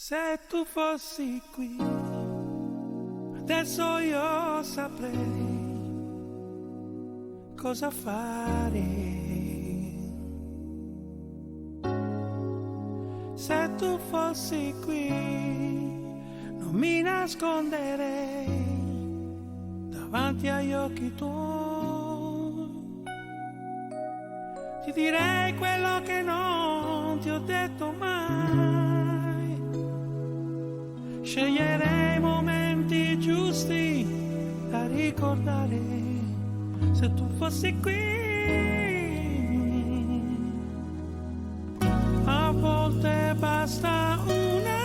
Se tu fossi qui, adesso io saprei cosa fare. Se tu fossi qui, non mi nasconderei davanti agli occhi tuoi. Ti direi quello che non ti ho detto mai. Sceglierei i momenti giusti da ricordare. Se tu fossi qui, a volte basta una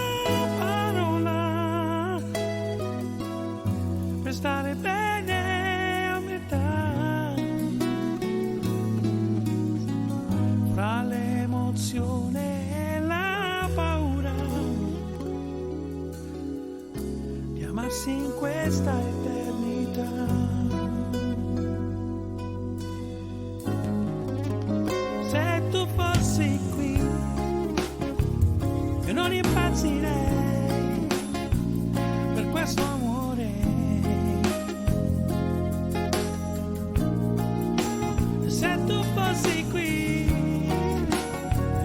parola per stare bene a metà. Fra l'emozione e la paura di amarsi in questa eternità. Se tu fossi qui, io non impazzirei per questo amore. Se tu fossi qui,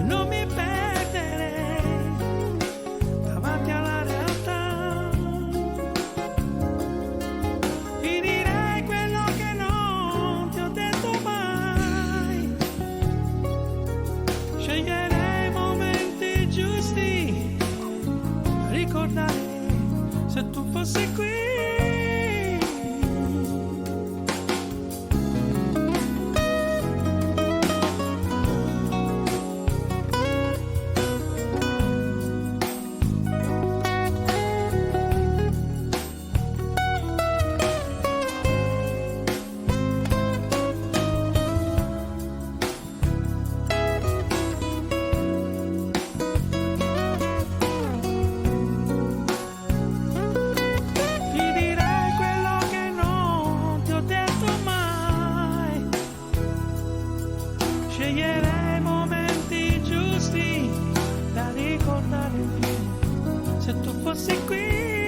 non mi perderei davanti alla realtà. Ti direi quello che non ti ho detto mai. Sceglierei i momenti giusti da ricordare. Se tu fossi qui, ti direi quello che non ti ho detto mai. Sceglierei i momenti giusti da ricordare. Se tu fossi qui,